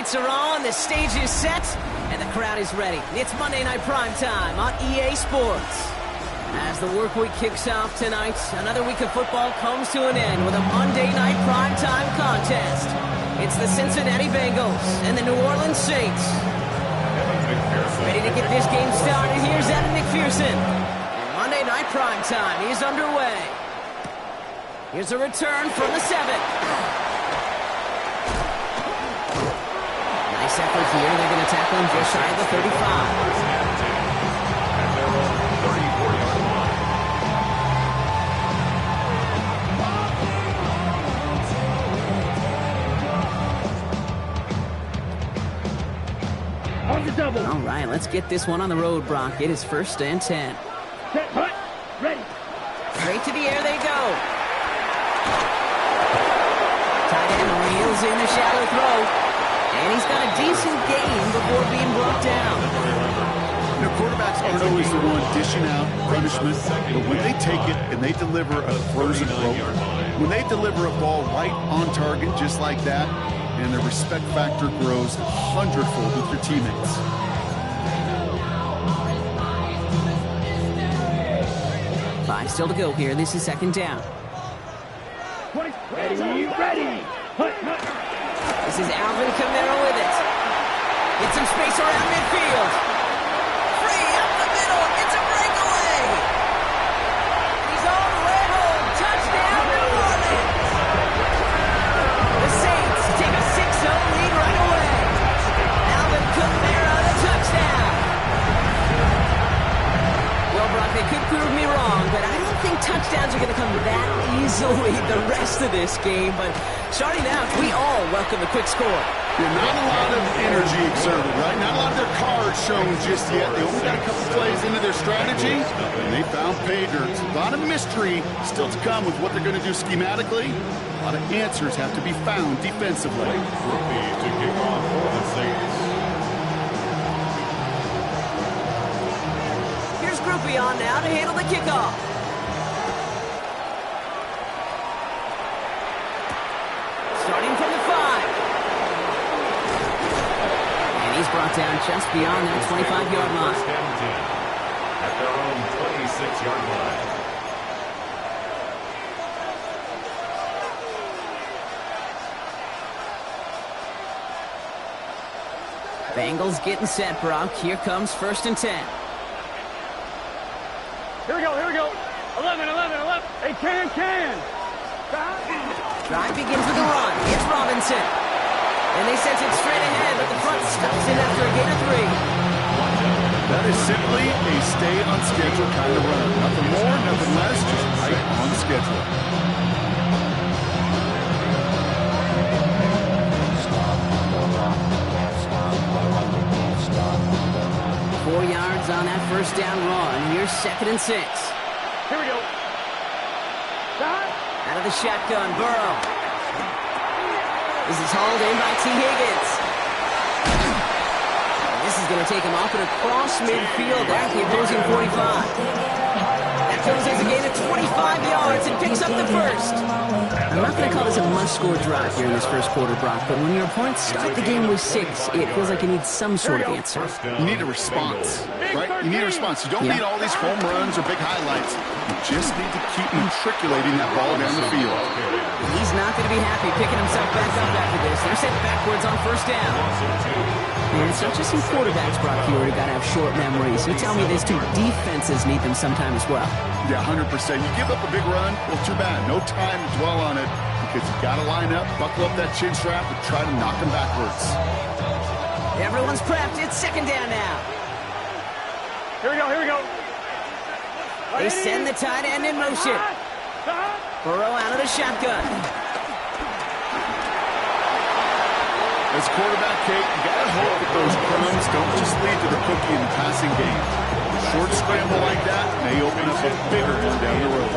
lights are on, the stage is set, and the crowd is ready. It's Monday Night Primetime on EA Sports. As the work week kicks off tonight, another week of football comes to an end with a Monday Night Primetime contest. It's the Cincinnati Bengals and the New Orleans Saints. Ready to get this game started, here's Evan McPherson. And Monday Night Primetime is underway. Here's a return from the 7. Nice effort here. They're going to tackle him just shy of the 35. All right, let's get this one on the road, Brock. It is 1st and 10. Set, hut, ready. Straight to the air they go. Tight end reels in the shallow throw. And he's got a decent gain before being brought down. You know, quarterbacks aren't always the one dishing out punishment, but when they take it and they deliver a frozen throw, when they deliver a ball right on target just like that, and their respect factor grows 100-fold with your teammates. Five still to go here. This is 2nd down. Ready, ready. Hut, hut. This is Alvin Kamara with it. Get some space around midfield. Free up the middle. It's a breakaway. He's all the way home. Touchdown, New Orleans. The Saints take a 6-0 lead right away. Alvin Kamara, the touchdown. Well, Brock, they could prove me wrong, but I don't think touchdowns are going to come that easily the rest of this game. But starting out, we all welcome the quick score. Yeah, not a lot of energy exerted, right? Not a lot of their cards shown just yet. They only got a couple plays into their strategy, and they found pay dirt. A lot of mystery still to come with what they're going to do schematically. A lot of answers have to be found defensively. To kick off for the Saints. Here's Groupie on now to handle the kickoff. Starting from the 5. And he's brought down just beyond that 25-yard line. At their own 26-yard line. Bengals getting set, Brock. Here comes 1st and 10. Here we go. 11. Hey, can. Drive begins with a run. It's Robinson. And they sent it straight ahead, but the front stops in after a gain of 3. That is simply a stay on schedule kind of run. Nothing more, nothing less, just right on schedule. 4 yards on that 1st down run. Here's 2nd and 6. Here we go. Out of the shotgun, Burrow. This is hauled in by T. Higgins. And this is going to take him off and across midfield at the opposing 45. That goes as a gain of 25 yards and picks up the 1st. I'm not going to call this a must-score drive here in this 1st quarter, Brock, but when your opponents start the game with 6, it feels like you need some sort of answer. You need a response, right? You need a response. You don't need all these home runs or big highlights. You just need to keep matriculating that ball down the field. He's not going to be happy picking himself back up after this. They're sent backwards on 1st down. And it's not just some quarterbacks, Brock, here who got to have short memories. You tell me this too. Defenses need them sometime as well. Yeah, 100%. You give up a big run, well, too bad. No time to dwell on it because you got to line up, buckle up that chin strap, and try to knock them backwards. Everyone's prepped. It's 2nd down now. Here we go. They send the tight end in motion. Burrow out of the shotgun. As quarterback, Kate, you got to hope that those crumbs don't just lead to the cookie in the passing game. Short scramble like that may open up a bigger one down the road.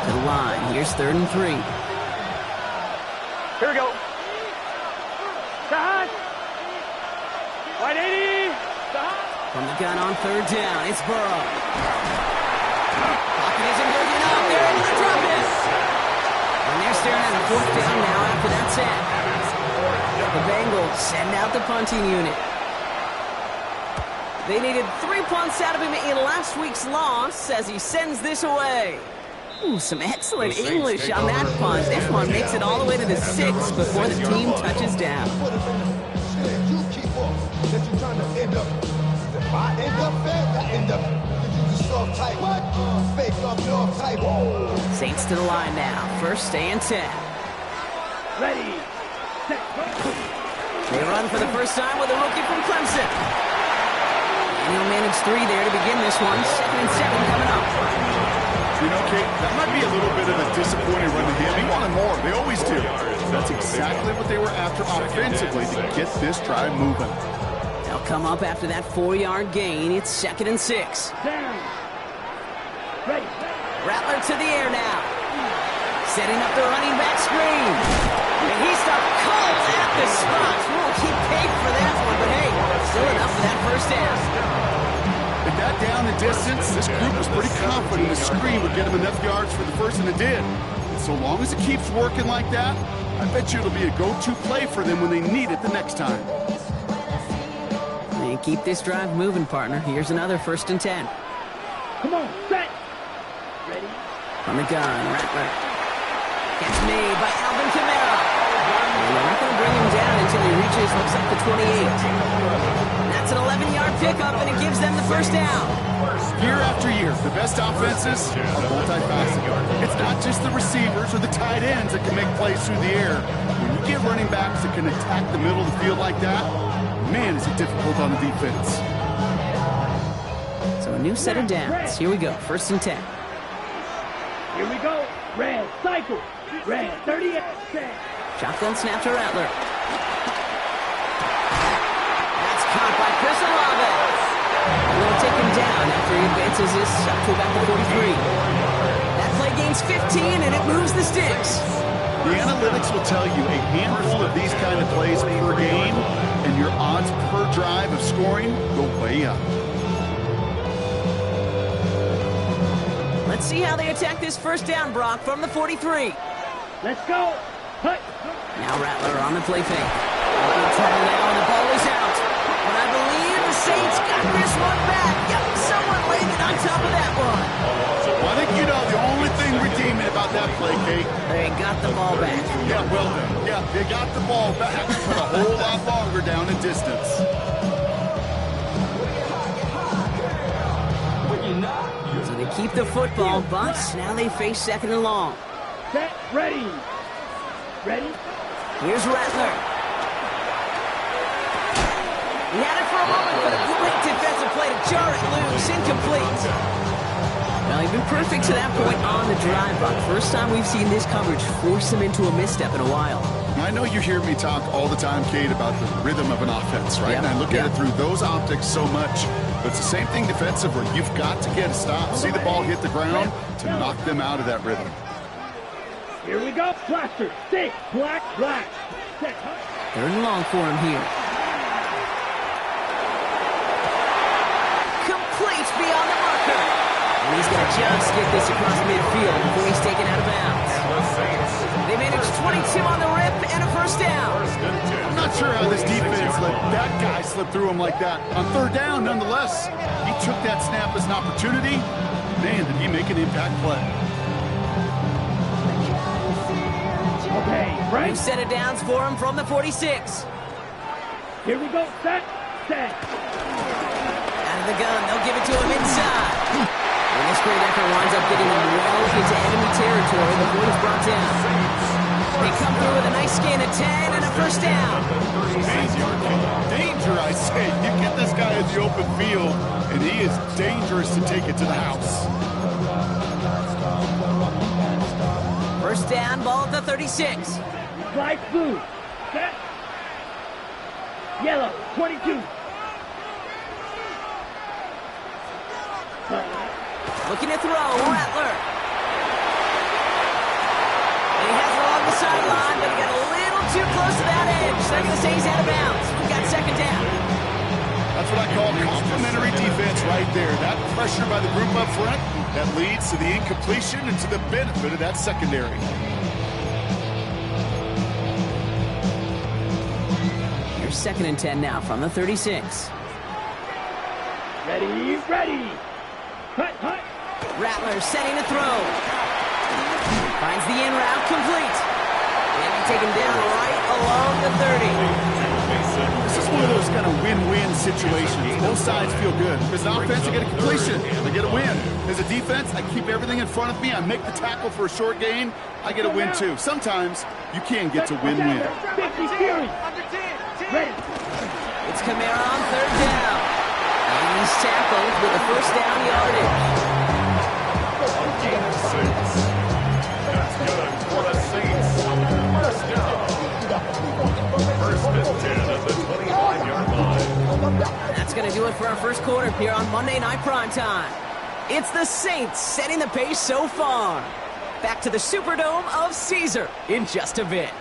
To the line. Here's 3rd and 3. Here we go. Wide 80. From the gun on 3rd down, it's Burrow. Pocket isn't good enough. They're able to drop it. And they're staring at a fourth down now after that sack. The Bengals send out the punting unit. They needed 3 punts out of him in last week's loss as he sends this away. Ooh, some excellent English on that punt. This one makes it all the way to the 6 before the team touches down. Saints to the line now. First and 10. Ready. They run for the first time with a rookie from Clemson. And he'll manage 3 there to begin this one. 2nd and 7 coming up. You know, Kate, that might be a little bit of a disappointing run to him. He wanted more. They always do. That's exactly what they were after offensively to get this drive moving. They'll come up after that 4-yard gain. It's 2nd and 6. Down. Ready. Rattler to the air now. Setting up the running back screen. And he stopped cold at the spot. We'll keep paid for that one, but hey, still enough for that first down. They got down the distance. This group was pretty confident the screen would get them enough yards for the first, and it did. And so long as it keeps working like that, I bet you it'll be a go-to play for them when they need it the next time. And keep this drive moving, partner. Here's another 1st and 10. Come on, set. Ready. On the gun, Rattler. Catch made by Alvin Kamara. And they're not going to bring him down until he reaches, looks like the 28. That's an 11-yard pickup, and it gives them the first down. Year after year, the best offenses are multifaceted. It's not just the receivers or the tight ends that can make plays through the air. When you get running backs that can attack the middle of the field like that, man, is it difficult on the defense. So a new set of downs. Here we go, 1st and 10. Here we go. Red, cycle. Red, 38. Shotgun snap to Rattler. That's caught by Chris Olave. And they'll take him down after he advances this up to about the 43. That play gains 15, and it moves the sticks. The analytics will tell you a handful of these kind of plays per game, and your odds per drive of scoring go way up. Let's see how they attack this first down, Brock, from the 43. Let's go. Hut. Now Rattler on the play fake. In trouble now, and the ball is out. But I believe the Saints got this one back. Yep, someone landed on top of that one. Well, I think you know the only thing redeeming about that play, Kate. They got the ball back. Yeah, well done. Yeah, they got the ball back, but a whole lot longer down in distance. So they keep the football, but now they face 2nd and long. Set. Ready. Ready. Here's Rattler. He had it for a moment, but a great defensive play to jar it loose. Incomplete. Well, he's been perfect to that point on the drive, but first time we've seen this coverage force him into a misstep in a while. I know you hear me talk all the time, Kate, about the rhythm of an offense, right? Yep. And I look at it through those optics so much. But it's the same thing defensively. You've got to get a stop, see the ball hit the ground to knock them out of that rhythm. Here we go. Blaster. Stick. Black. Black. Set. 3rd and long for him here. Complete beyond the marker. And he's going to just get this across midfield before he's taken out of bounds. They managed 22 on the rip and a first down. I'm not sure how this defense let that guy slip through him like that. On 3rd down, nonetheless, he took that snap as an opportunity. Man, did he make an impact play. Okay, right. New set of downs for him from the 46. Here we go. Set. Set. Out of the gun, they'll give it to him inside. And this great effort winds up getting him well into enemy territory before he's brought down. They come through with a nice gain of 10 and a first down. Danger, I say. You get this guy in the open field, and he is dangerous to take it to the house. First down, ball at the 36. Light blue. Set. Yellow. 22. Looking to throw, Rattler. And he has it along the sideline, but he got a little too close to that edge. They're going to say he's out of bounds. We got 2nd down. That's what I call complimentary defense right there. That pressure by the group up front, that leads to the incompletion and to the benefit of that secondary. 2nd and 10 now from the 36. Ready, ready. Hut, hut. Rattler setting to throw. Finds the in route complete. And he taken down right along the 30. This is one of those kind of win-win situations. Both sides feel good. As an offense, I get a completion. I get a win. As a defense, I keep everything in front of me. I make the tackle for a short gain. I get a win, too. Sometimes, you can get to win-win. 50 series. Ready. It's Kamara on 3rd down. And he's tackled with a 1st down yardage. Gain of 6. That's good for the Saints. 1st down. 1st and 10 at the 25-yard line. That's going to do it for our first quarter here on Monday Night Primetime. It's the Saints setting the pace so far. Back to the Superdome of Caesar in just a bit.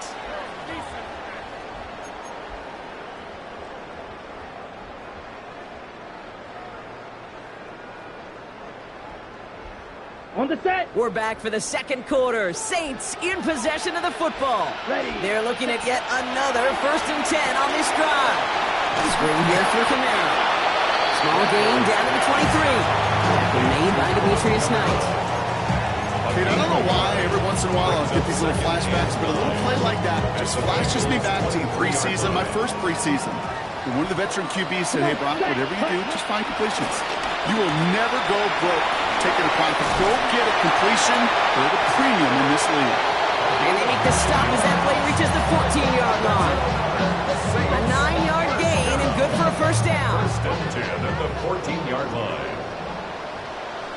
On the set. We're back for the second quarter. Saints in possession of the football. Ready. They're looking at yet another 1st and 10 on this drive. Swing here for Kamara. Small gain down to the 23. Tackle made by Demetrius Knight. Dude, I don't know why every once in a while I'll get these little flashbacks, but a little play like that just flashes me back to the preseason, my first preseason. And one of the veteran QBs said, hey, Brock, whatever you do, just find completions. You will never go broke taking a profit. Go get a completion or a premium in this league. And they make the stop as that play reaches the 14-yard line. A 9-yard gain and good for a 1st down. 1st and 10 at the 14-yard line.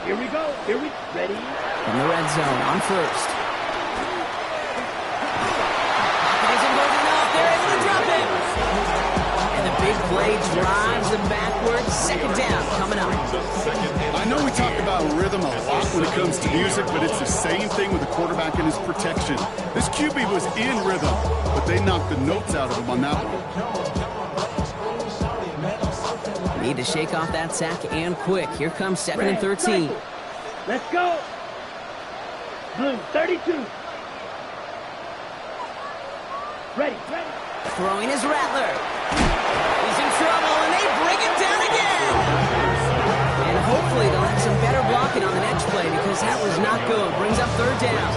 Here we go. Here we ready. From the red zone on 1st. Pocket isn't moving enough. They're able to drop it. And the big play drives them backwards. 2nd down coming up. I know we talk about rhythm a lot when it comes to music, but it's the same thing with the quarterback and his protection. This QB was in rhythm, but they knocked the notes out of him on that one. Need to shake off that sack and quick. Here comes 2nd and 13. Let's go. Blue, 32. Ready, ready. Throwing his Rattler. He's in trouble, and they bring him down again. And hopefully they'll have some better blocking on the next play because that was not good. Brings up 3rd down.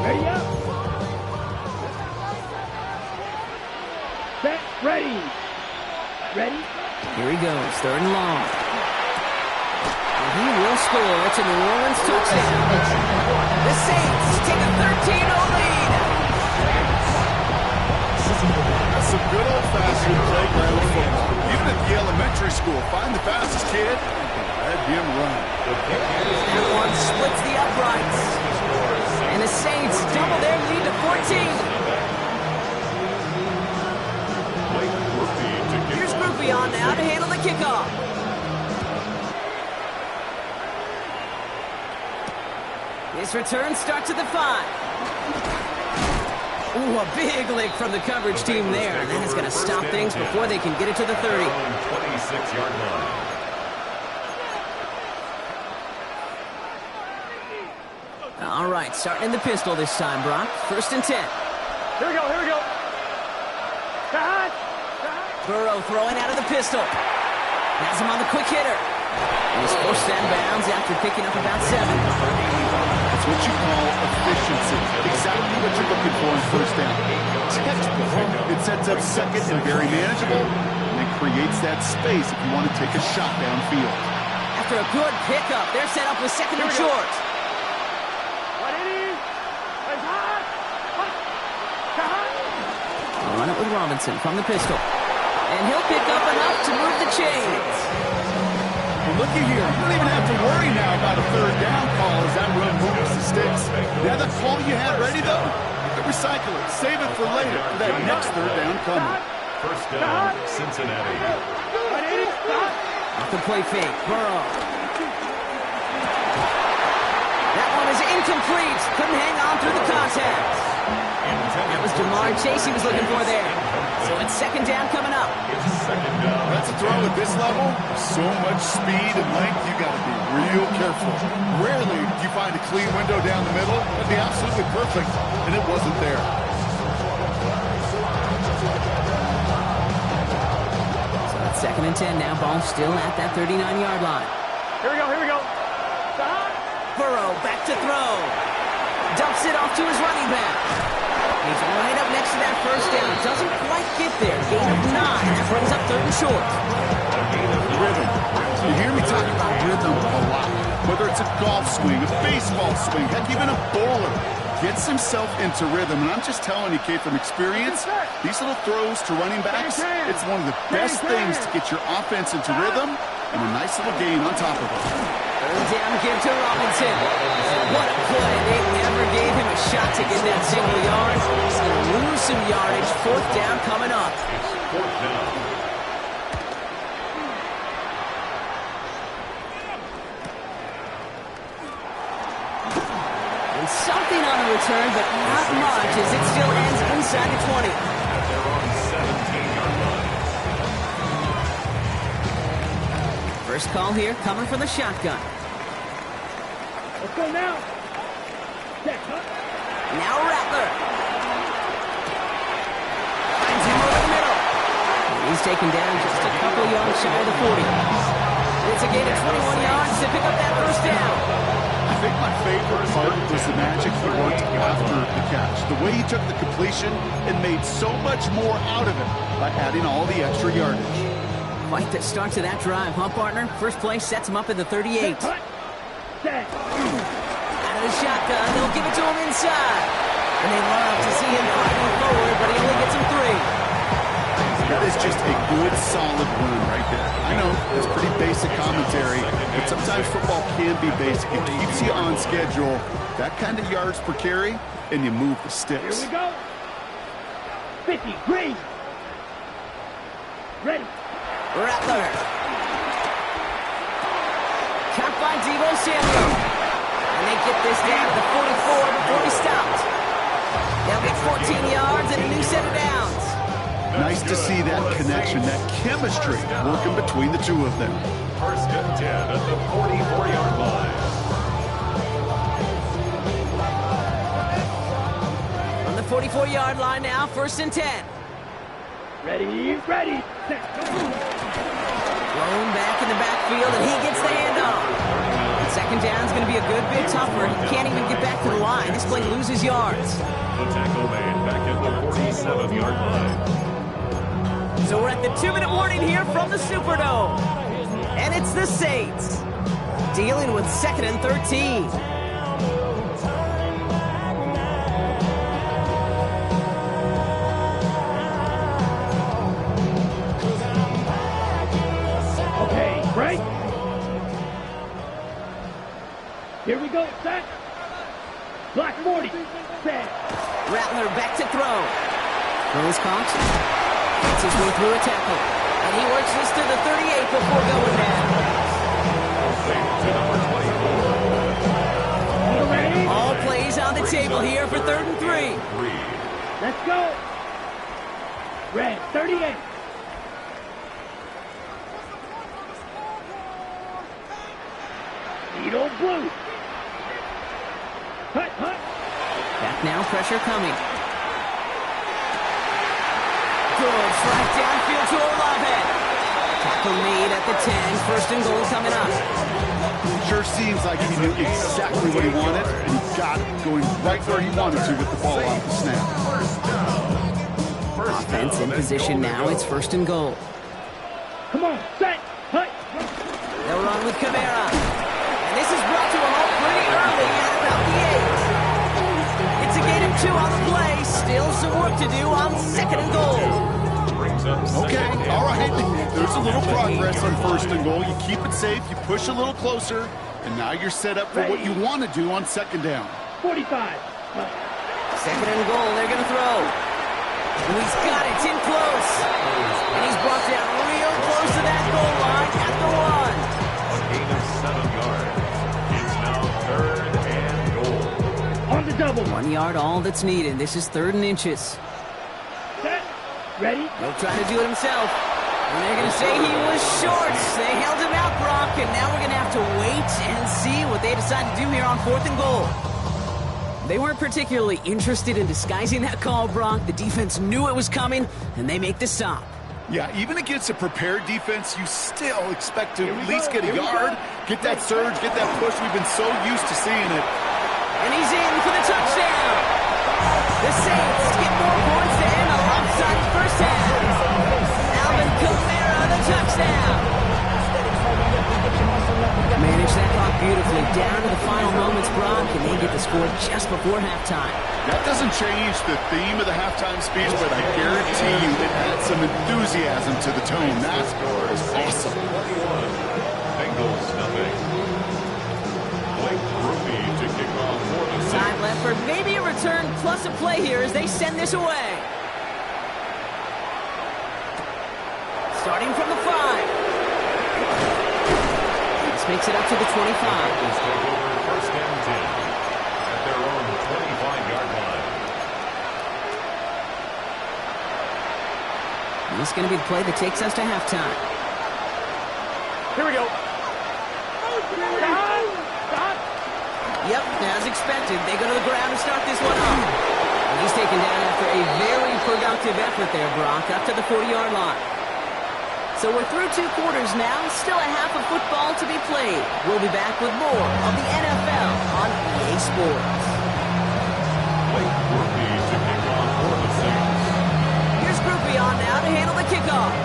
Ready up. Set, ready. Ready. Here he goes, 3rd and long. And he will score. It's a New Orleans touchdown. The Saints take a 13-0 lead. That's some good old-fashioned playground football. Even at the elementary school, find the fastest kid and let him run. That one splits the uprights. And the Saints double their lead to 14. Here's Groupie on now to handle the kickoff. His return starts at the 5. Ooh, a big lick from the coverage team there. And that is going to stop things before they can get it to the 30. 26-yard line. All right, starting in the pistol this time, Brock. 1st and 10. Here we go, here we go. Cut. Burrow throwing out of the pistol. Has him on the quick hitter. And he's forced out of bounds after picking up about 7. That's what you call efficiency. Exactly what you're looking for in 1st down. Textbook. It sets up 2nd and very manageable, and it creates that space if you want to take a shot downfield. After a good pickup, they're set up with 2nd and short. Run it with Robinson from the pistol. And he'll pick up enough to move the chains. Well, looky here. You don't even have to worry now about a 3rd down call as that run moves the sticks. Yeah, that call you had ready, though, you can recycle it. Save it for later for that next 3rd down coming. 1st down, Cincinnati. Off the play fake, Burrow. That one is incomplete. Couldn't hang on through the contact. That was Jamar Chase he was looking for there. So it's second down coming up. That's a throw at this level. So much speed and length, you got to be real careful. Rarely do you find a clean window down the middle. That'd be absolutely perfect, and it wasn't there. So it's second and 10 now. Ball still at that 39-yard line. Here we go. Stop. Burrow back to throw. Dumps it off to his running back. He's right up next to that first down. Doesn't quite get there. Gain of 9. That brings up third and short. Rhythm. You hear me talk about rhythm a lot. Whether it's a golf swing, a baseball swing, heck, even a bowler gets himself into rhythm. And I'm just telling you, kid, from experience, these little throws to running backs, it's one of the best things to get your offense into rhythm and a nice little gain on top of it. Third down give to Robinson. What a play. They never gave him a shot to get that single yard. He's going to lose some yardage. Fourth down coming up. Fourth down. And something on the return, but not much as it still ends inside the 20. At their own 17-yard line. First call here coming from the shotgun. Let's go now. Set, huh? Now Rattler. Finds him over the middle. He's taken down just a couple yards shy of the 40. It's a gain of 21 yards to pick up that first down. I think my favorite part was the magic he worked after the catch. The way he took the completion and made so much more out of it by adding all the extra yardage. Quite the start to that drive, huh, partner? First play sets him up at the 38. Cut. Set. Out of the shotgun, they'll give it to him inside. And they love to see him fighting forward, but he only gets him 3. That is just a good, solid run right there. I know, it's pretty basic commentary, but sometimes football can be basic. It keeps you on schedule, that kind of yards per carry, and you move the sticks. Here we go. 50, green. Ready. Rattler. Cut by Deebo Samuel. And they get this down to the 44 before he stopped. They'll get 14 yards and a new set of downs. Nice to see that connection, that chemistry working between the two of them. First and 10 at the 44-yard line. On the 44-yard line now, first and 10. Ready. Set. Thrown back in the backfield, and he gets the handoff. Second down's going to be a good bit tougher. He can't even get back to the line. This play loses yards. The tackle made back at the 47-yard line. So we're at the 2-minute warning here from the Superdome. And it's the Saints dealing with second and 13. Okay, break. Here we go. Set. Block 40. Set. Rattler back to throw. Throws caught. Gets his way through a tackle. And he works this to the 38 before going down. All plays on the table here for third and 3. Let's go. Red, 38. Needle blue. Hut. Back now, pressure coming. Good flat downfield to Olave. Tackle made at the 10. First and goal coming up. Sure seems like he knew exactly what he wanted, and he got it going right where he wanted to with the ball off the snap. Offense in position now. It's first and goal. Come on, set. Hut. They'll run with Camara. And this is brought to a halt pretty early at about the 8. It's a gain of 2 on the play. Still some work to do on second and goal. Okay, all right. There's a little progress on first and goal. You keep it safe, you push a little closer, and now you're set up for what you want to do on second down. 45. Second and goal, they're going to throw. And he's got it, it's in close. And he's brought down real close to that goal line at the 1. A gain of 7 yards. It's now third and goal. On the double. 1 yard, all that's needed. This is 3rd and inches. Set. Ready? He'll try to do it himself. And they're going to say he was short. They held him out, Brock, and now we're going to have to wait and see what they decide to do here on 4th and goal. They weren't particularly interested in disguising that call, Brock. The defense knew it was coming, and they make the stop. Yeah, even against a prepared defense, you still expect to at least get a yard, get that surge, get that push. We've been so used to seeing it. And he's in for the touchdown. The Saints get more points to end a lopsided first half. Alvin Kamara, the touchdown. Manage that clock beautifully down to the final moments, Brock, and they get the score just before halftime. That doesn't change the theme of the halftime speech, but I guarantee you it adds some enthusiasm to the tone. That is awesome. Bengals nothing. Blake Ruby to kick off for the Side left for maybe a return plus a play here as they send this away. Starting from the 5. Makes it up to the 25. Take over 1st and 10 at their own 25-yard line. This is going to be the play that takes us to halftime. Here we go. Stop. Yep, as expected, they go to the ground and start this one off. And he's taken down after a very productive effort there, Brock, up to the 40-yard line. So we're through 2 quarters now, still a half of football to be played. We'll be back with more of the NFL on EA Sports. Blake Ruby to kick off for the Saints. Here's Groupie on now to handle the kickoff.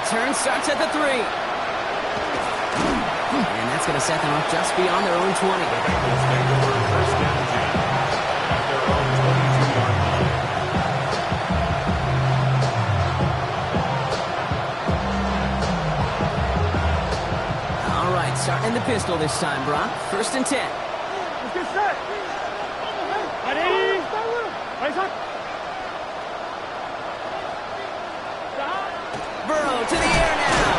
Return starts at the 3. And that's going to set them up just beyond their own 20. Bengals take over 1st and 10 at their own 22-yard line. Starting the pistol this time, Brock. 1st and 10. Let's get set. Ready? Right up. Burrow to the air now.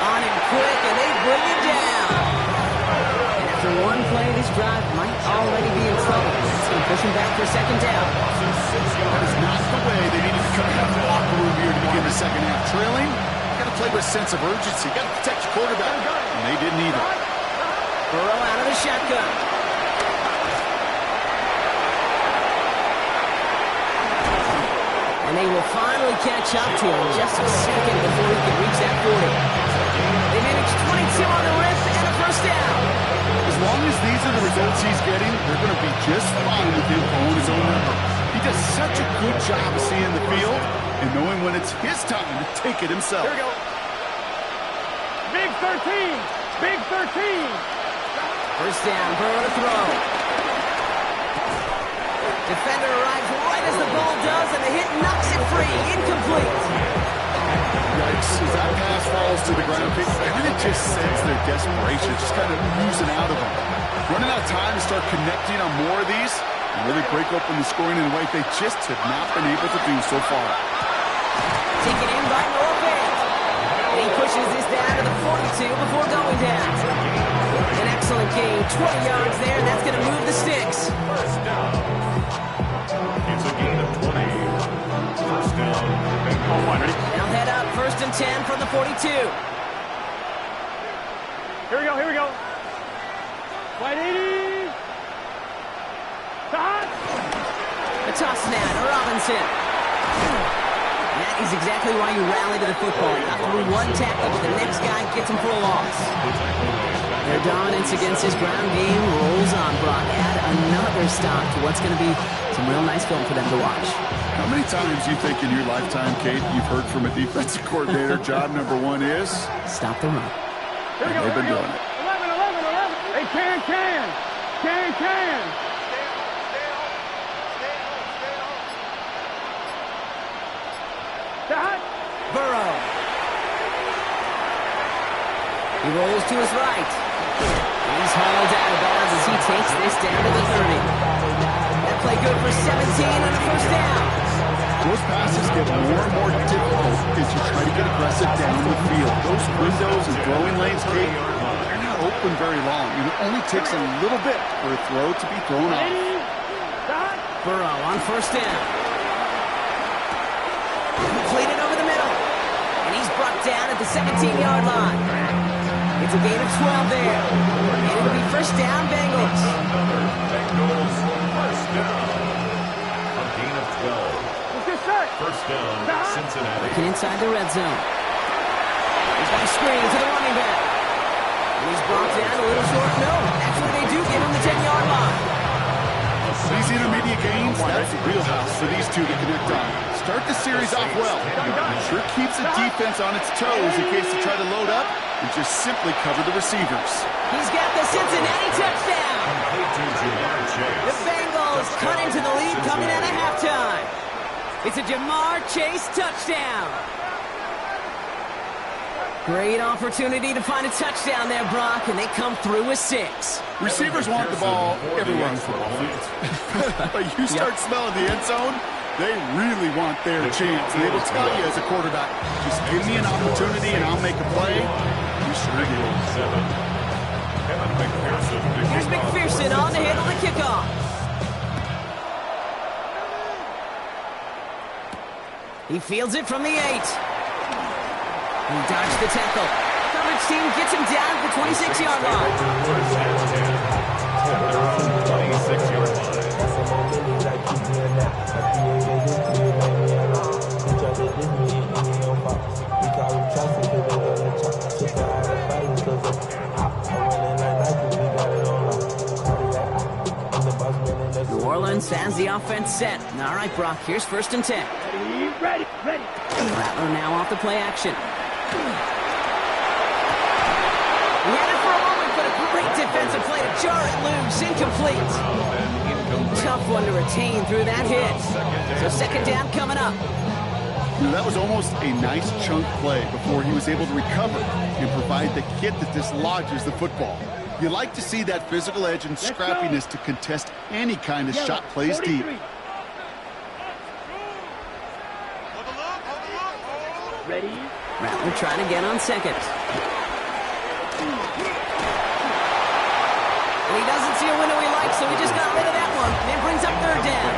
On him quick, and they bring it down. And after one play, this drive might already be in trouble. It's going to push him back for 2nd down. That is not the way they needed to come out of the locker room here to begin the 2nd half. Trailing, you got to play with a sense of urgency. You got to protect your quarterback. And they didn't either. Burrow out of the shotgun. And they will finally catch up to him just a second before he can reach that 40. They manage 22 on the rip and a 1st down. As long as these are the results he's getting, they're going to be just fine with him owning his own number. He does such a good job of seeing the field and knowing when it's his time to take it himself. Here we go. Big 13. Big 13. 1st down, Burrow to throw. Defender arrives right as the ball does, and the hit knocks it free. Incomplete. Yikes. As that pass falls to the ground, it kind of just sense their desperation, just kind of oozing out of them. Running out of time to start connecting on more of these and really break open the scoring in a way they just have not been able to do so far. Taken in by Norvell. And he pushes this down to the 42 before going down. An excellent gain, 20 yards there, and that's going to move the sticks. 1st down. It's a gain of 20. 1st down. Bengals. Now head up, 1st and 10 from the 42. Here we go. Here we go. Wide 80. Stop. A toss now to Robinson. That is exactly why you rally to the football. Got through one tackle, but the next guy gets him for a loss. Their dominance against his ground game rolls on, Brock. Add another stop to what's going to be some real nice film for them to watch. How many times do you think in your lifetime, Kate, you've heard from a defensive coordinator, job number 1 is? Stop the run. Here we go. They've been doing it. 11. Hey, can. Stop. Burrow. He rolls to his right. He's hauled out of bounds as he takes this down to the 30. That play good for 17 and a 1st down. Those passes get more and more difficult as you try to get aggressive down the field. Those windows and throwing lanes, Kate, they're not open very long, and it only takes a little bit for a throw to be thrown off. Burrow on first down. Completed over the middle. And he's brought down at the 17-yard line. It's a gain of 12 there. And it'll be first down, Bengals. Bengals first down. A gain of 12. First down, Cincinnati. Looking inside the red zone. He's got a screen to the running back. And he's brought down a little short. No, actually they do give him the 10-yard line. These intermediate gains, that's the wheelhouse for these two to connect on. Start the series off well. It sure keeps the defense on its toes in case they try to load up and just simply cover the receivers. He's got the Cincinnati touchdown. The Bengals cut into the lead coming out of halftime. It's a Jamar Chase touchdown. Great opportunity to find a touchdown there, Brock, and they come through with 6. Receivers want the ball everywhere on the football field. But you start smelling the end zone, they really want their chance. And they will tell you as a quarterback, just give me an opportunity and I'll make a play. You sure do. Here's McPherson on to handle the kickoff. He fields it from the 8. He dodged the tackle. Coverage team gets him down at the 26-yard line. 26-yard line. New Orleans has the offense set. All right, Brock, here's first and 10. Ready. Rattler now off the play action. He had it for a moment, but a great defensive play to jar it loose. Incomplete. Tough one to retain through that hit. So second down coming up. That was almost a nice chunk play before he was able to recover and provide the hit that dislodges the football. You like to see that physical edge and scrappiness to contest any kind of shot plays deep. Ready. Rattler trying to get on second. And he doesn't see a window he likes, so he just got rid of that one. And brings up third down.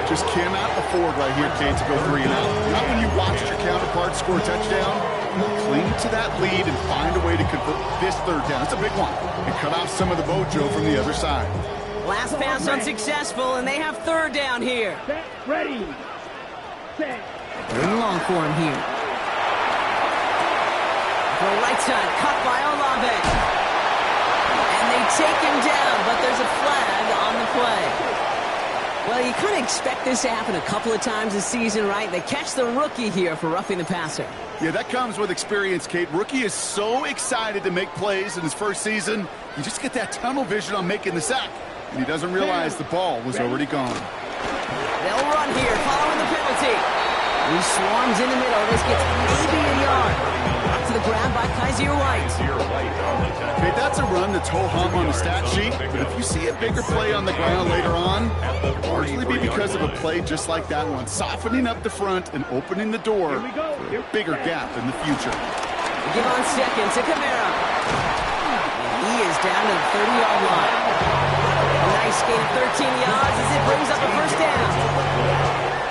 Just cannot afford right here, Kate, to go 3 and out. Not when you watched your counterpart score a touchdown. Cling to that lead and find a way to convert this third down. It's a big one. And cut off some of the mojo from the other side. Last pass unsuccessful, and they have third down here. Set. Ready. Set. Third and long for him here. For right side, cut by Olave. And they take him down, but there's a flag on the play. Well, you kind of expect this to happen a couple of times this season, right? They catch the rookie here for roughing the passer. Yeah, that comes with experience, Kate. Rookie is so excited to make plays in his first season. You just get that tunnel vision on making the sack. And he doesn't realize the ball was already gone. They'll run here following the penalty. He swarms in the middle. This gets maybe a yard. Up to the ground by Kaiser White. Okay, that's a run that's ho-hum on the stat sheet, but if you see a bigger play on the ground later on, it'll largely be because of a play just like that one, softening up the front and opening the door for a bigger gap in the future. Give on second to Kamara. And he is down to the 30-yard line. A nice gain of 13 yards as it brings up a first down.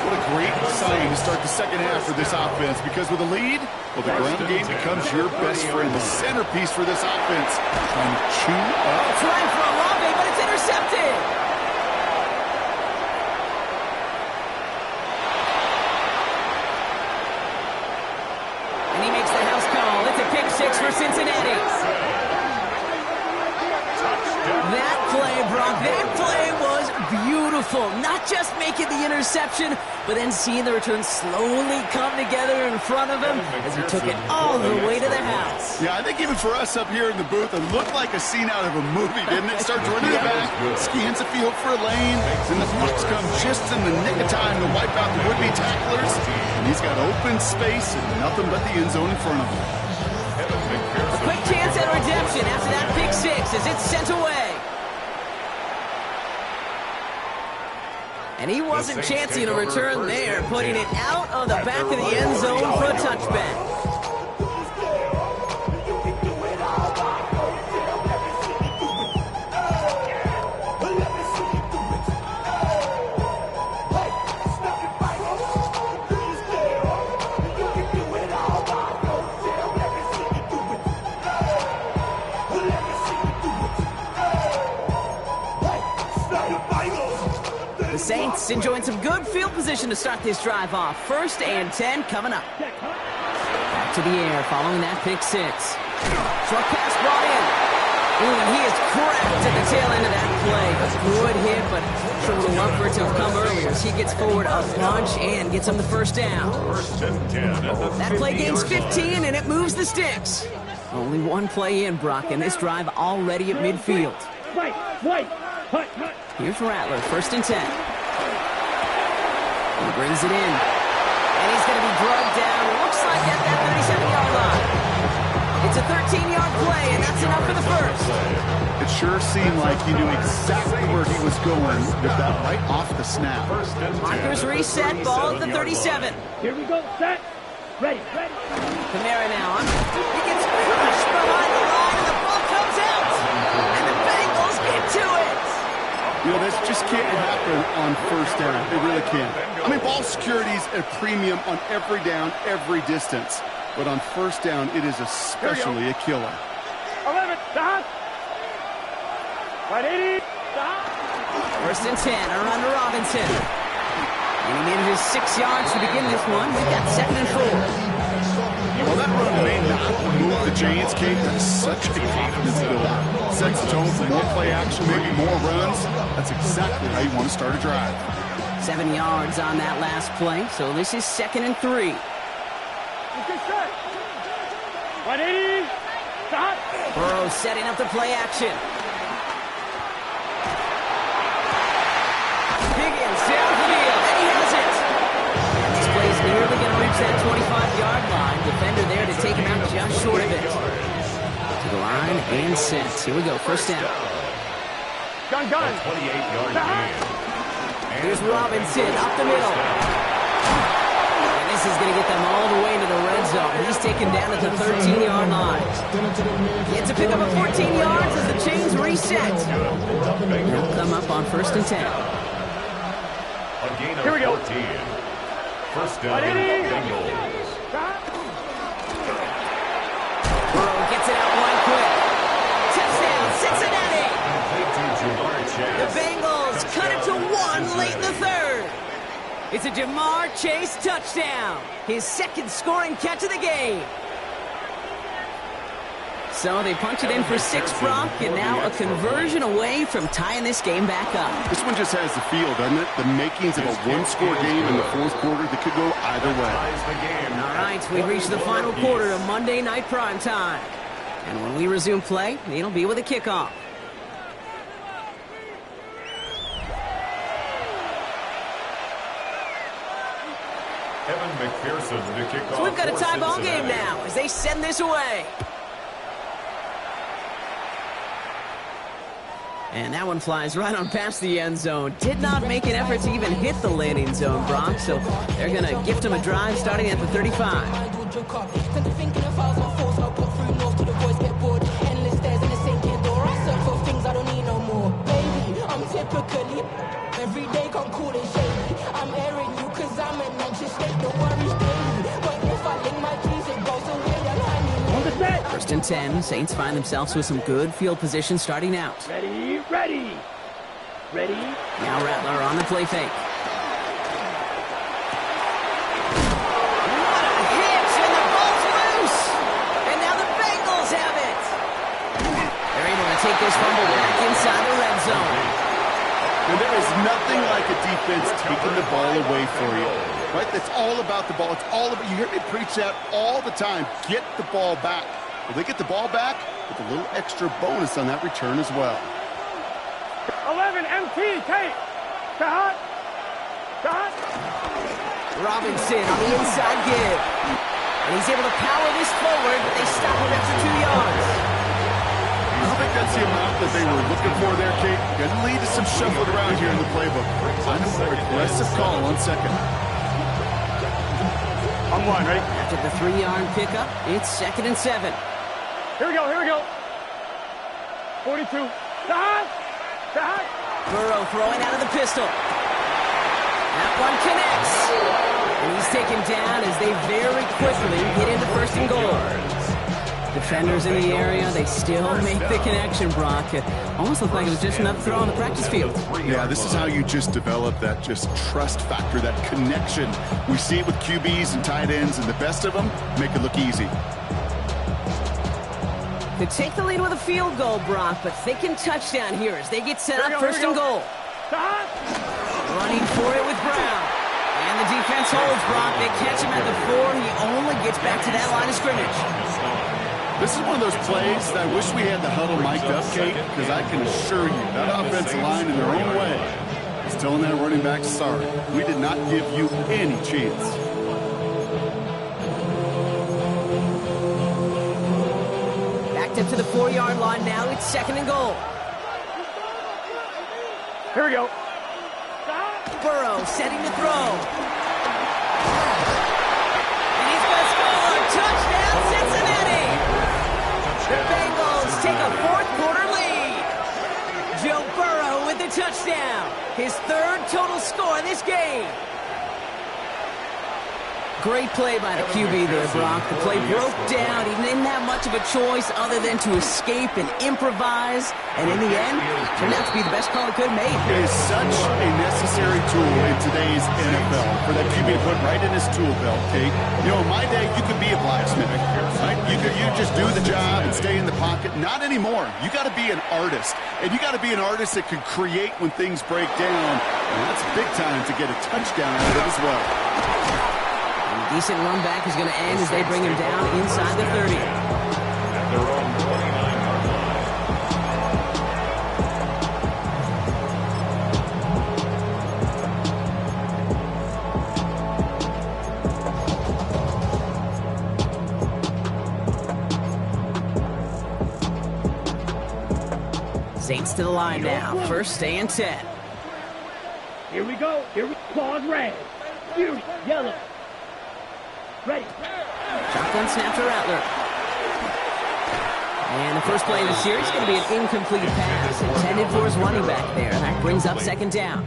What a great sign to start the second half for this offense, because with a lead, well, the ground game becomes your best friend, the centerpiece for this offense, trying to chew up. Trying for Olave, but it's intercepted. And he makes the house call. It's a pick six for Cincinnati. That play, Brock, that play was beautiful. Not just making the interception, but then seeing the return slowly come together in front of him as he took it all the way to the house. Yeah, I think even for us up here in the booth, it looked like a scene out of a movie, didn't it? Starts running it back, scans the field for a lane, and the Bucs come just in the nick of time to wipe out the would-be tacklers. And he's got open space and nothing but the end zone in front of him. A quick chance at redemption after that pick six as it's sent away. And he wasn't chancing a return there, putting it out of the back of the end zone for a touchback. The Saints enjoying some good field position to start this drive off. 1st and 10 coming up. Back to the air following that pick 6. Short pass brought in. Ooh, and he is cracked at the tail end of that play. A good hit, but sure would have loved for it to have come earlier as he gets forward a bunch and gets him the 1st down. That play gains 15 and it moves the sticks. Only one play in, Brock, and this drive already at midfield. Wait, hut. Here's Rattler, 1st and 10. He brings it in. And he's going to be drugged down. Looks like at that 37-yard line. It's a 13-yard play, and that's enough for the 1st. It sure seemed like he knew exactly where he was going with that right off the snap. Markers reset, ball at the 37. Here we go, set, ready. Kamara now. He gets crushed behind the line, and the ball comes out. And the Bengals get to it. You know, this just can't happen on 1st down. It really can't. I mean, ball security's a premium on every down, every distance. But on 1st down, it is especially a killer. 11, stop. 180, stop. 1st and 10, around to Robinson. And he made it his 6 yards to begin this one. We've got 2nd and 4. Well, that run may not move the Giants, Kate. That's such a confidence builder. Sets the tone for more play action, maybe more runs. That's exactly how you want to start a drive. 7 yards on that last play, so this is 2nd and 3. 180, stop. Burrow setting up the play action. Higgins downfield, and he has it. This play's nearly going to reach that 25-yard line. Defender there to take him out just short of it. To the line and set. Here we go, 1st down. Gun. 28-yard gain. Here's Robinson up the middle. And this is going to get them all the way into the red zone. He's taken down at the 13-yard line. Gets a pick up of 14 yards as the chains reset. They'll come up on 1st and 10. Here we go. 14. 1st down, Bengals. Burrow gets it out one quick. Touchdown, Cincinnati. The Bengals cut it to 1 late in the 3rd. It's a Jamar Chase touchdown. His 2nd scoring catch of the game. So they punch it in for 6, Brock, and now a conversion away from tying this game back up. This one just has the feel, doesn't it? The makings of a one-score game in the 4th quarter that could go either way. All right, we've reached the final quarter of Monday Night Prime Time. And when we resume play, it'll be with a kickoff. So we've got a tie ball game now as they send this away. And that one flies right on past the end zone. Did not make an effort to even hit the landing zone, Brock. So they're going to gift him a drive starting at the 35. Every day come cool and shady. I'm airing you cause I'm an anxious state. No worries daily. But if I link my keys, it goes away. I'm hanging On the set. 1st and 10. Saints find themselves with some good field position starting out. Ready. Now Rattler on the play fake. What a hit! And the ball's loose! And now the Bengals have it! They're able to take this fumble back inside the red zone. And there is nothing like a defense taking the ball away for you. Right? That's all about the ball. It's all about, you hear me preach that all the time. Get the ball back. Well, they get the ball back with a little extra bonus on that return as well. 11, MT, Kate. Shot. Robinson on the inside give. And he's able to power this forward, but they stop him after 2 yards. I don't think that's the amount that they were looking for there, Kate. Going to lead to some shuffling around here in the playbook. Kind of more aggressive call on 2nd. I'm one, ready? After the 3-yard pickup, it's 2nd and 7. Here we go. 42. Shot. Burrow throwing out of the pistol. That one connects. And he's taken down as they very quickly get into 1st and goal. Defenders in the area, they still make the connection, Brock. It almost looked like it was just another throw on the practice field. Yeah, this is how you just develop that just trust factor, that connection. We see it with QBs and tight ends, and the best of them make it look easy. Could take the lead with a field goal, Brock, but thinking touchdown here as they get set up first and goal. Running for it with Brown. And the defense holds Brock. They catch him at the 4. He only gets back to that line of scrimmage. This is one of those plays that I wish we had the huddle mic'd up, Kate, because I can assure you that offensive line in their own way is telling that running back, sorry, we did not give you any chance. Backed up to the 4-yard line now. It's second and goal. Here we go. Burrow setting to throw. And he's going to score. Touchdown, Cincinnati. The Bengals take a fourth-quarter lead. Joe Burrow with the touchdown. His third total score in this game. Great play by the QB there, Brock. The play broke down. He didn't have much of a choice other than to escape and improvise. And in the end, turned out to be the best call he could have made. It is such a necessary tool in today's NFL for that QB to put right in his tool belt, Kate. You know, in my day, you could be a blacksmith, right? You just do the job and stay in the pocket. Not anymore. You got to be an artist. And you got to be an artist that can create when things break down. And that's big time to get a touchdown out of it as well. Decent run back is going to end as they bring him down inside the 30. At their own 29-yard line. Saints to the line now. First and 10. Here we go. Here we Claws red. Fury yellow. Ready. Shotgun snap to Rattler. And the first play of the series is going to be an incomplete pass intended for his running back there. And that brings up second down.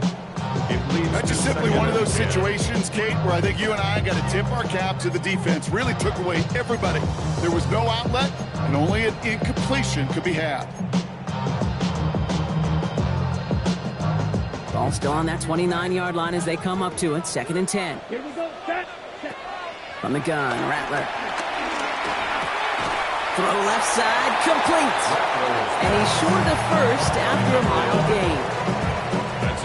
That's just simply one of those situations, Kate, where I think you and I got to tip our cap to the defense. Really took away everybody. There was no outlet, and only an incompletion could be had. Ball still on that 29-yard line as they come up to it. Second and 10. Here we go. Set. From the gun, Rattler. Throw left side, complete. And he's short of the first after a mile gain.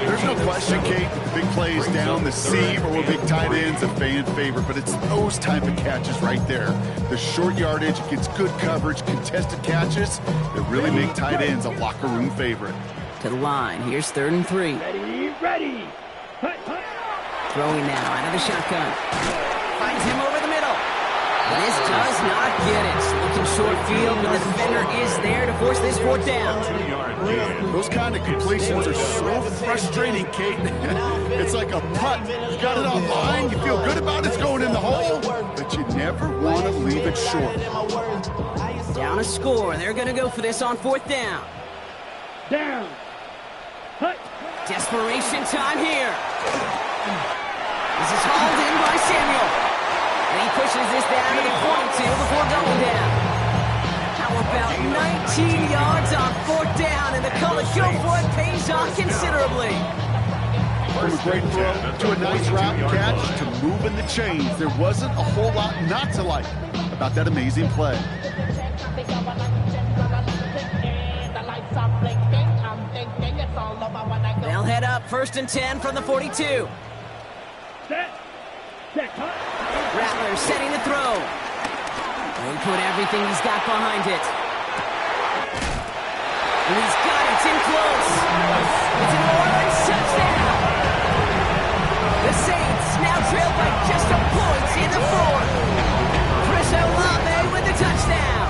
There's no question, Kate, that the big plays down the seam or big tight ends a fan favorite, but it's those type of catches right there. The short yardage, it gets good coverage, contested catches that really make tight ends a locker room favorite. To the line, here's third and 3. Ready. Hut. Throwing now out of the shotgun. Finds him over the middle. This does not get it. Looking short field, but the defender is there to force this fourth down. Those kind of completions are so frustrating, Kate. It's like a putt. You got it on line, you feel good about it's going in the hole, but you never want to leave it short. Down a score. They're going to go for this on fourth down. Down. Hut. Desperation time here. This is hauled in by Samuel. And he pushes this down to the 42 before going down. How about 19 yards on fourth down, and the color go for it pays off considerably. From a great throw to a nice route catch to moving the chains. There wasn't a whole lot not to like about that amazing play. They'll head up first and 10 from the 42. Set. Hut. Rattler setting the throw. He put everything he's got behind it. And he's got it. It's in close. It's an Orleans touchdown. The Saints now trail by just a point in the fourth. Chris Olave with the touchdown.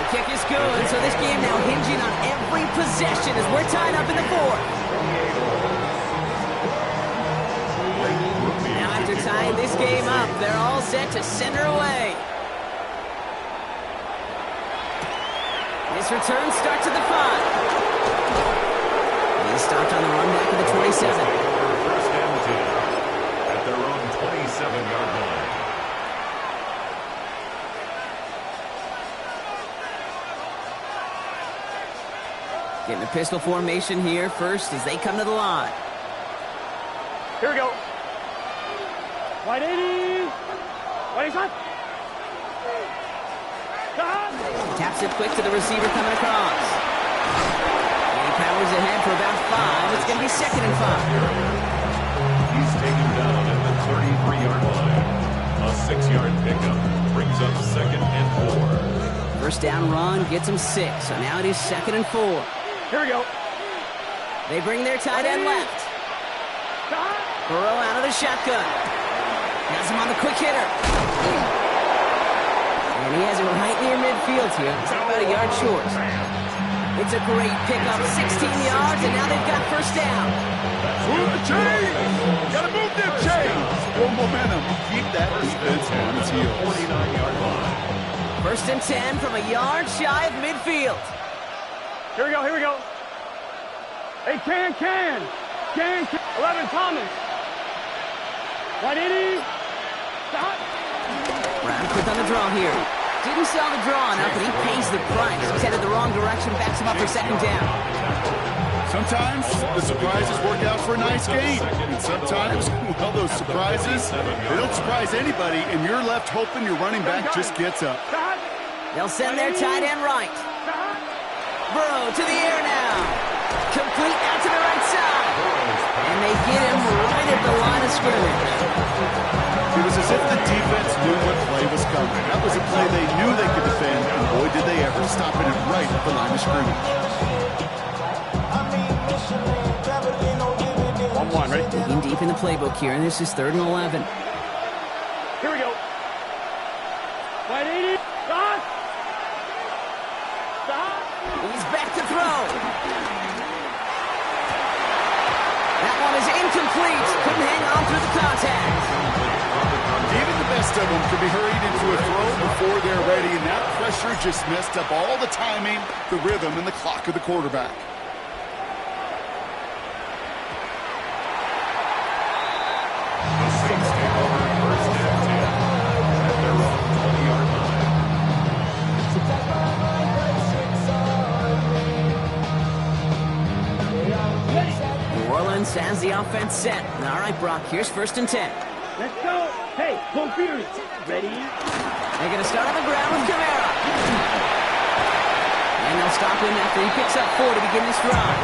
The kick is good, so this game now hinging on every possession as we're tied up in the fourth. Now after tying this game up, they're all set to send her away. This return starts at the 5. He stopped on the run back at the 27. First and 10 at their own 27-yard line. pistol formation here first as they come to the line. Here we go. Wide 80. Wide shot. Shot. Taps it quick to the receiver coming across. And he powers ahead for about 5. It's going to be 2nd and 5. He's taken down at the 33-yard line. A 6-yard pickup brings up 2nd and 4. First down run gets him 6, so now it is 2nd and 4. Here we go. They bring their tight end left. Shot. Burrow out of the shotgun. Has him on the quick hitter. And he has it right near midfield here. It's about a yard short. It's a great pickup, 16 yards, and now they've got first down. Move the chains! Gotta move them chains! Full momentum. Keep that defense on its heels. 49-yard line. First and 10 from a yard shy of midfield. Here we go. Here we go. Hey, Can. 11 Thomas. 180. Stop. Brown quick on the draw here. Didn't sell the draw enough, but he pays the price. He's headed the wrong direction, backs him up for 2nd down. Sometimes the surprises work out for a nice game. And sometimes, well, those surprises, they don't surprise anybody, and you're left hoping your running back just gets up. Shot. They'll send their tight end right. Shot. Burrow to the air now. Complete out to the right side. And they get him right at the line of scrimmage. It was as if the defense knew what play was coming. That was a play they knew they could defend, and boy, did they ever, stopping it right at the line of scrimmage. 1-1, ready? Digging deep in the playbook here, and this is 3rd and 11. Here we go. 180. Stop. Stop. He's back to throw. That one is incomplete. Couldn't hang on through the contact. Even the best of them could be hurried into a throw before they're ready, and that pressure just messed up all the timing, the rhythm, and the clock of the quarterback. The Saints take over first and 10 at their own 20-yard line. New Orleans has the offense set. All right, Brock, here's 1st and 10. Let's go. Hey, Confusion. Ready? They're going to start on the ground with Kamara. And they'll stop him after he picks up 4 to begin this drive.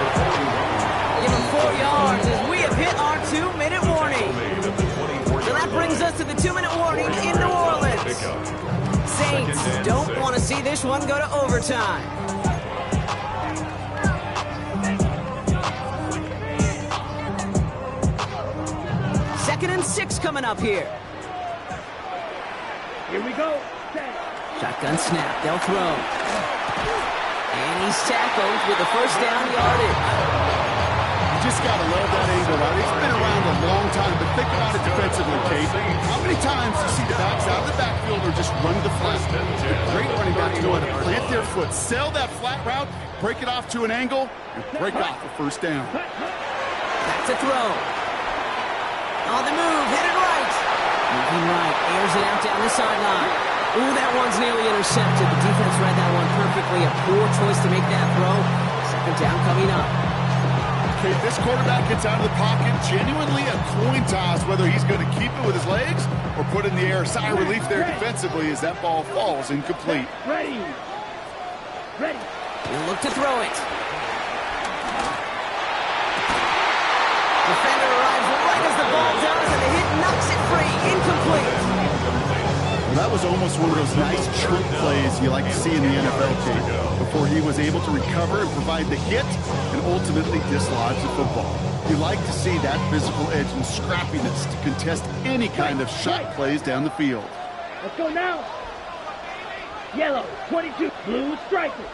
Give him 4 yards as we have hit our 2-minute warning. So that brings us to the 2-minute warning in New Orleans. Saints don't want to see this one go to overtime. Second and 6 coming up here. Here we go. Shotgun snap. They'll throw. And he's tackled with the first down yardage. You just got to love that angle. Right? It's been around a long time, but think about it defensively, Kate. How many times do you see the backs out of the backfield or just run the flat? The great running backs know how to plant their foot, sell that flat route, break it off to an angle, and break off a first down. Back to throw. On the move, headed right. Moving right, airs it out down the sideline. Ooh, that one's nearly intercepted. The defense read that one perfectly. A poor choice to make that throw. 2nd down coming up. Okay, this quarterback gets out of the pocket, genuinely a coin toss whether he's going to keep it with his legs or put it in the air. Sigh of relief there defensively as that ball falls incomplete. Ready. He'll look to throw it. Defender arrives right as the ball does, and the hit knocks it free. Incomplete. Well, that was almost one of those nice chunk plays you like to see in the NFL, Kate, before he was able to recover and provide the hit and ultimately dislodge the football. You like to see that physical edge and scrappiness to contest any kind of shot plays down the field. Let's go now. Yellow, 22, blue striker.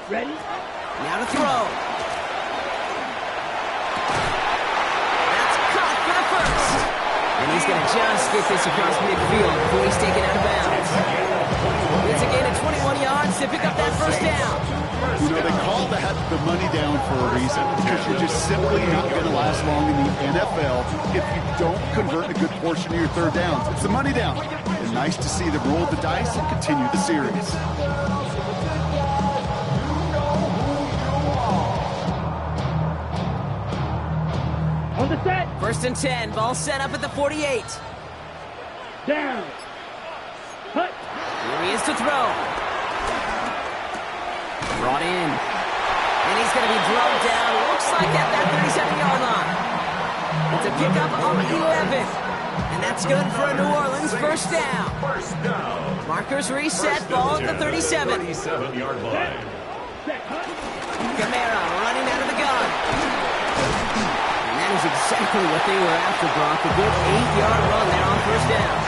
Ready? Now to throw. That's caught for the first. And he's going to just get this across midfield before he's taken out of bounds. It's a gain of 21 yards to pick up that first down. You know, they call that the money down for a reason, because you're just simply not going to last long in the NFL if you don't convert a good portion of your third downs. It's the money down. And nice to see them roll the dice and continue the series. the set. First and 10, ball set up at the 48. Down. Cut. Here he is to throw. Brought in. And he's going to be drugged down. Looks like at that 37-yard line. It's a pickup of 11. And that's good for a New Orleans first down. Markers reset, ball at the 37. 37-yard line. Set. Cut. Kamara running out of the gun. And that is exactly what they were after, Brock. A good 8-yard run there on first down.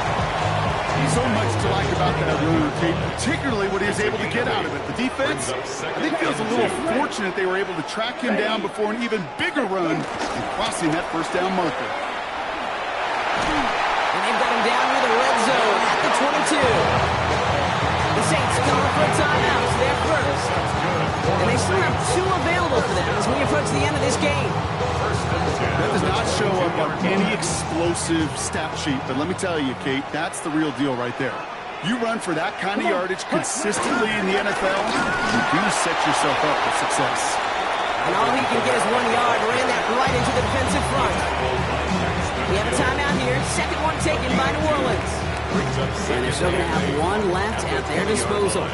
So much to like about that run, Kate, particularly what he was able to get out of it. The defense, I think, feels a little fortunate they were able to track him down before an even bigger run and crossing that first down marker. And they've got him down near the red zone at the 22. The Saints calling for a timeout. They're first. And they still have 2 available for them as we approach the end of this game. That does not show up on any explosive stat sheet, but let me tell you, Kate, that's the real deal right there. You run for that kind of yardage consistently in the NFL, you do set yourself up for success. And all he can get is 1 yard. Ran that right into the defensive front. We have a timeout here. Second one taken by New Orleans. And they're still going to have 1 left at their disposal.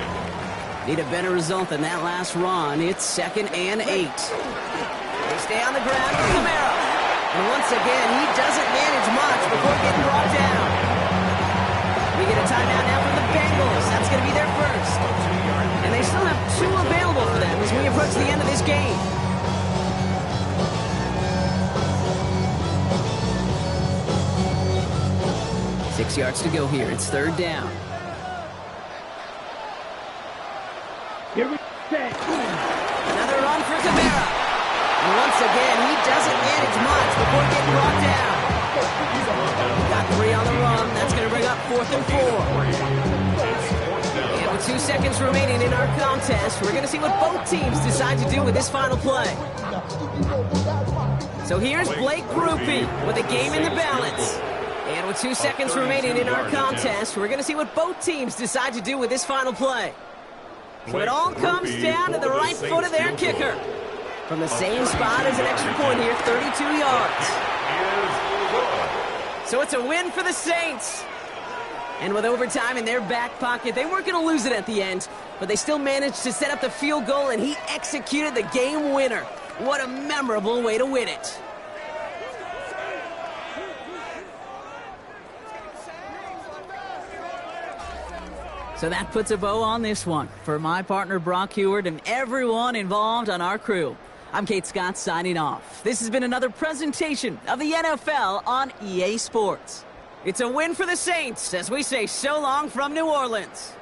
Need a better result than that last run. It's 2nd and 8. They stay on the ground with Kamara. And once again, he doesn't manage much before getting brought down. We get a timeout now from the Bengals. That's going to be their first. And they still have 2 available for them as we approach the end of this game. Six yards to go here. It's 3rd down. Here we set. Another run for Kamara. And once again, he doesn't manage much before getting brought down. Got 3 on the run. That's going to bring up 4th and 4. And with 2 seconds remaining in our contest, we're going to see what both teams decide to do with this final play. So here's Blake Grupe with a game in the balance. And with 2 seconds remaining in our contest, we're going to see what both teams decide to do with this final play. So it all comes down to the right foot of their kicker. From the same spot as an extra point here, 32 yards. So it's a win for the Saints. And with overtime in their back pocket, they weren't going to lose it at the end, but they still managed to set up the field goal, and he executed the game winner. What a memorable way to win it. So that puts a bow on this one. For my partner, Brock Heward, and everyone involved on our crew, I'm Kate Scott signing off. This has been another presentation of the NFL on EA Sports. It's a win for the Saints as we say so long from New Orleans.